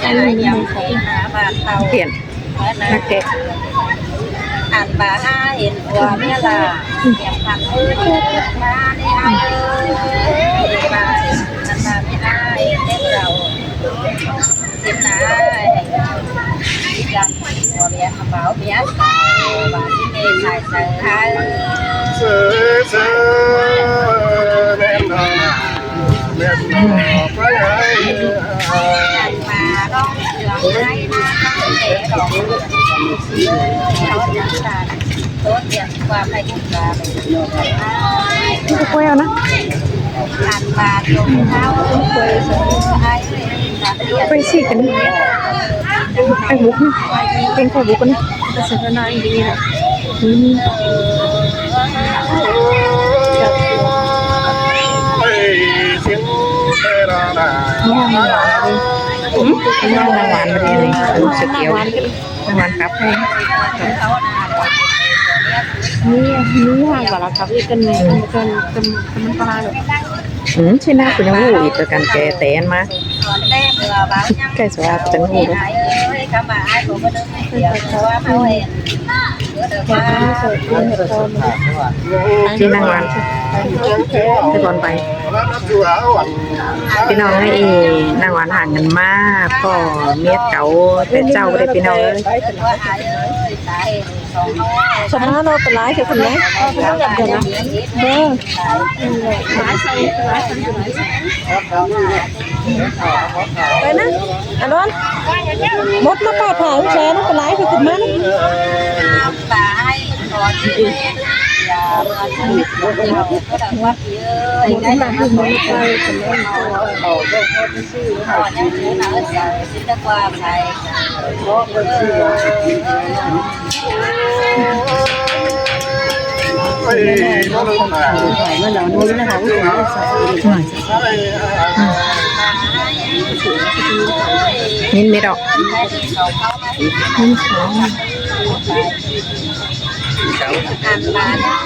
อันนี้เปลี่ยนนักเก็ตอันบาห้าเห็นตัวเมียละเก็บผักมือมาได้ไอ้มาอันมาไม่ได้เด็กเราสิบนาจังตัวเมียกระเป๋าเมียบาที่เมย์ใส่ใส่ไทยเสือเสือแม่นอนแม่นอนไปอันมาร้องเสือให้นะต้องเตะดอกเขาจะสั่นตัวเดียวความให้กุศลไม่ค่อยเอานะอันมาลงเท้าไปสิกันไอ้บุกเป็นใครบุกกันแต่เสร็จแล้วนายดีเลยน้องหวานมาดีเลยสเกียวน้องหวานครับให้นี่ห่างกว่าเราครับอีกกันมันปลาแบบใช่หน้าคุณยังหูอีกกันแกแตนมาใกล้สวัสดิ์จังหูด้วยที่นางวันไปก่อนไปพี่น้องให้นางวันห่างกันมากก็เมียเก่าเป็นเจ้าได้พี่น้องเลยสมมติเราเป็นร้ายเถอะคุณไหมต้องจับกันนะไปนะอันนั้นมดมาปาดผ่าลูกแชร์นะเป็นร้ายเถอะคุณมั้งอย่ามาทำก็ดังว่าเยอะได้มาที่มันไปเป็นเรื่องเขาชื่อเขายังถือหนาใส่สิตะกว่าใส่นินไม่ดอกนินสอง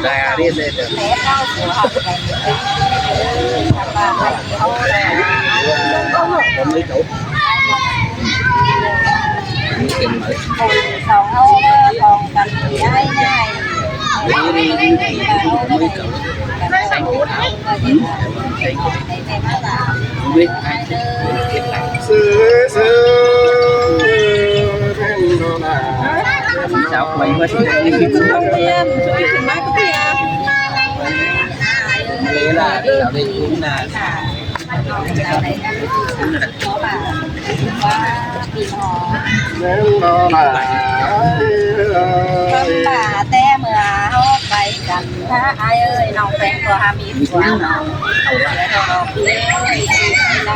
ได้เรียนเลยเด้อผมไม่จบสองเอาสองกันได้ง่ายซื้อแม่นอนสาวไปมาที่ไหนโรงเรียนช่วยถึงไหมคุณพี่อาเลยล่ะเราได้คุ้นหน้าว่าปีหอป่าแต่เมื่อเขาไปกันถ้าไอ้เอ้ยน้องแฟนตัวหามีผัวน้องเอาเสียดอกเลี้ยงไม่ได้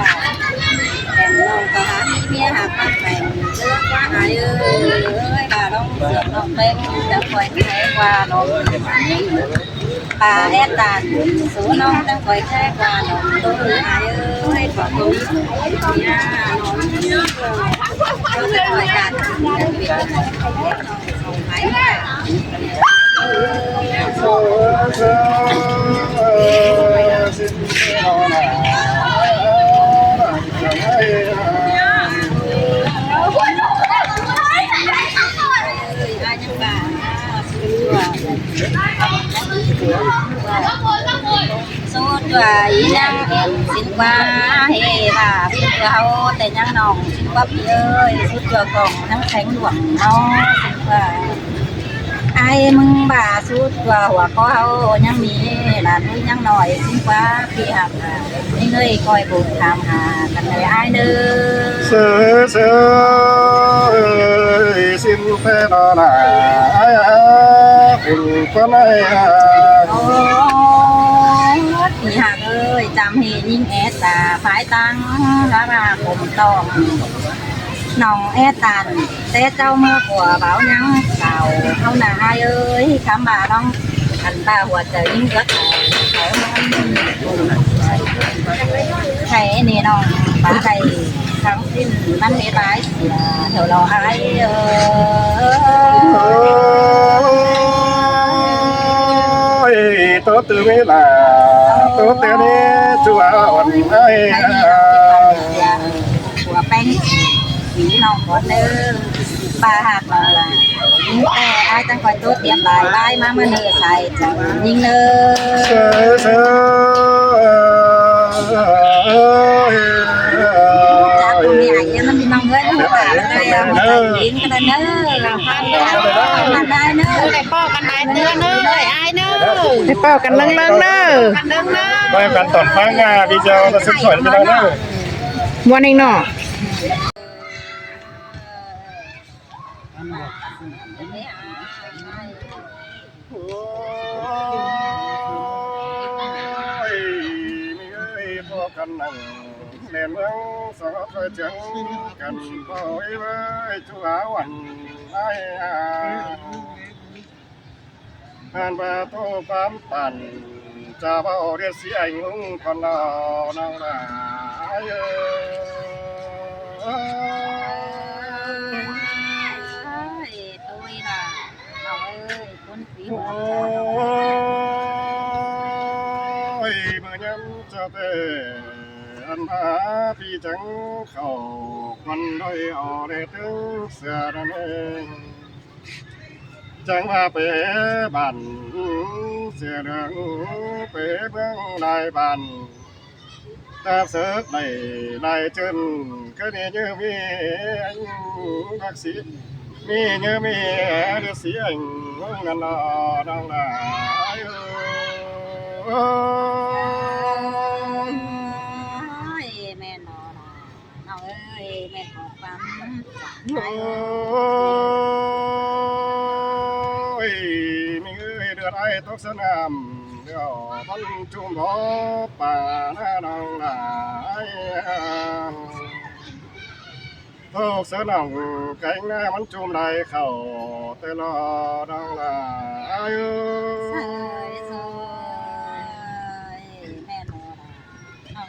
แต่น้องก็หาเมียหาพักแต่งเลือกว่าไอ้เอ้ยป่าน้องเสือกน้องเป็นจะคอยแค่ว่าน้องป่าแอดตันสูน้องต้องคอยแค่ว่าน้องตัวไอ้เอ้ยขอตัวเนี่ยน้องก็จะคอยกันจะเปลี่ยนส่งหายไปสู้ตัวยังสินว่าเฮ้บ่าสู้ตัวเขาแต่ยังน้องสินว่าพี่เอ้ยสู้ตัวกล่องทั้งแข็งหลวงน้องสินว่าไอ้มึงบ่าสู้ตัวหัวเขายังมีหลานยังหน่อยสินว่าพี่หักนี่เงยคอยบุกทำหากันเลยไอ้เด้อเสือสินเฟนอนาคุณก็ไม่พี่หักเอ้ยจำเฮยิ่งแอดตาฝายตังราราผมตองน้องแอดตันแต่เจ้าเมื่อกว่าเบายังเก่าเขาหนาเอ้ยคำบ่าน้องอันตาหัวใจยิ่งรักใช่นี่น้องป้าใดทั้งสิ้นมันไม่ร้ายเสียเดี๋ยวเราไอ้ตัวตื่นไม่ละตัวตื่นนี่ชัวร์วันไอ้ ก่อนเด้อป้าหักเราล่ะแต่อายจังคอยตัวเตรียมบายมาเมื่อเนื้อใส่จังยิงเด้จากตรงนี้ไอ้ยังมีน้องเงินน้องป่าแล้วก็ยังมายิงกันเด้อพันได้เด้อได้ป้อกันได้เด้อเลยอายเด้อได้ป้อกันเลิงเด้อกันเลิงเด้อไปกันตอนฟังพี่เจ้ามาสุดสวยไปแล้วเนาะม่วนเองเนาะกันนั่งแม่เมืองสองเคยจังกันบ่อยไว้ชั่ววันไอ้ผ่านประตูความปั่นจะเบาเรียกเสียงลุงคนเราน้องหลายตุ้ยน่ะน้องเอ้ยคนสีหัวเมื่อยำจะเตะอันพาพี่จังเข้าคนด้อยอ่อได้ถึงเสือนั่นเองจังว่าเป๋บันเสือเรืองเป๋เบื้องนายบันตาเสือในจนก็นี่ยืมมีรักสีมีเงือมีเดือดเสียงนั่นละน้องละแม่นอนน้องเอ้ยแม่ขอฟังมีเดือดไอตกสนามเดี๋ยวบรรจุบ่อป่าหน้าน้องละโทุกเสนองไก่หน้ามันจุ่มได้เข้าแต่รอน้องละแม่นอนน้อง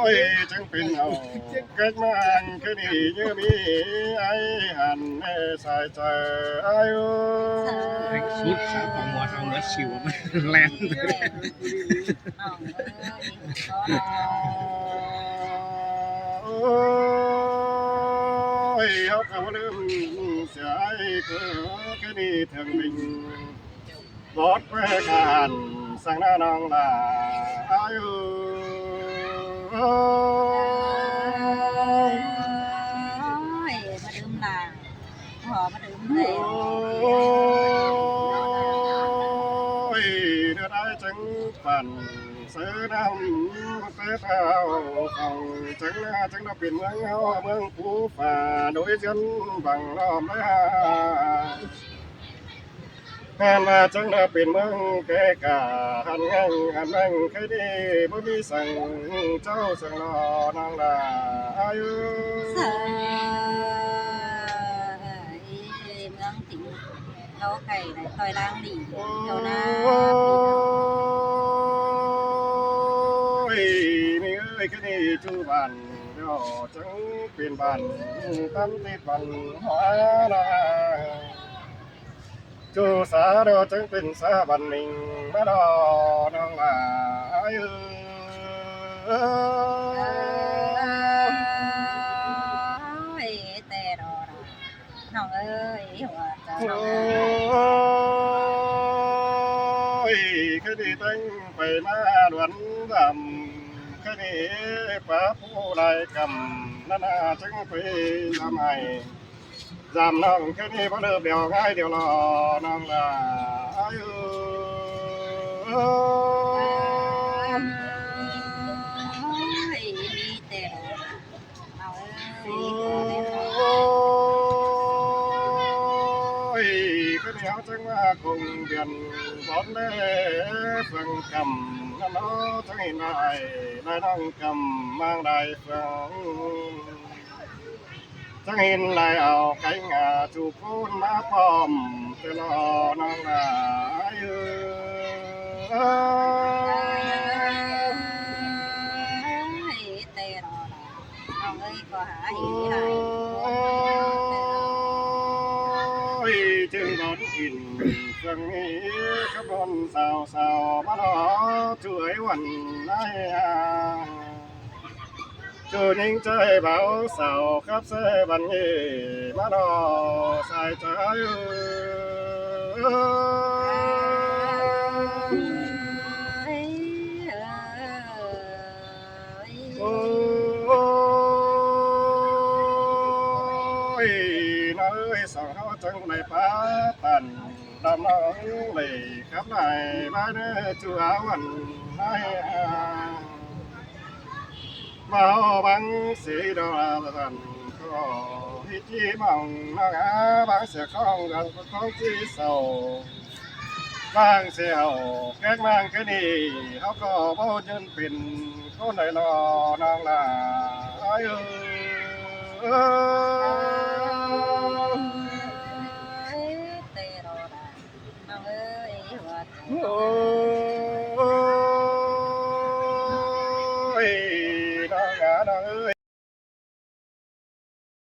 เอ้ยจังเป็นเอาเกิดมันก็ดีเยอะมีไอ้หันแม่สายใจอายุชิปสาวของหมอเอาแล้วชิวมันแรงเขาเขาลืมเสียไอ้เกิดก็ดีถึงบินรถแม่การสั่งหน้าน้องลาอายุมาดื่มลาหอมาดื่มเลยเดือดได้จังปั่นเสือดำเสือเท้าเขาจังหน้าจังเราเป็นเมืองเฮาเมืองภูฝ่าโดยจนบังล้อมเลยงานมาจังเราเป็นเมืองแก่กาหันงังหันแมงเคยดีบ่มีสั่งเจ้าสั่งรอนางลาอายุเมืองติ๋งเราไก่ในซอยล่างดีเดี๋ยวนะมีก็ดีจูบ้านเดี๋ยวจังเป็นบ้านตั้มติดบ้านหัวนาจูสาเดี๋ยวจังเป็นสาบันหนึ่งมาดอน้องลาแต่รอน้องเอ้ยหัวใจน้องคดีตั้งไปมาดวนดำคดีป้าผู้ใดกำนานาจังไปทำไมจำน้องคดีพอเลิกเดี๋ยวง่ายเดี๋ยวรอน้องลามีแต่น้องเอ้ยก็เดี๋ยวจังว่าคงเดือนบอลเล่ฟังกำนั่นเนาะทั้งนายน้องกำมั่งได้ฟังทั้งเห็นลายเอาไก่งาจูพูนมาพร้อมเตลอน้องลาแต่รอน้องเอ้ยก็หาอีกได้จึงนอนกินฟังนี้ขบวนสาวมาดอช่วยวันไล่ จูนิ่งใจเบาสาวครับเสบันเย่มานอใส่ใจโอ้ยน้อยสาวเขาจังในป่าปั่นดำน้องเลยครับนายบ้านจูอาวันนายมาบังสีดอลสันก็พิจิมองนางบางเสียข้องกันของที่เศร้าบางเสียวแกงนางแค่นี้เขาก็บ่ยืนเป็นคนไหนรอนางลาเอ้ยโอ้ยนางเอ้ย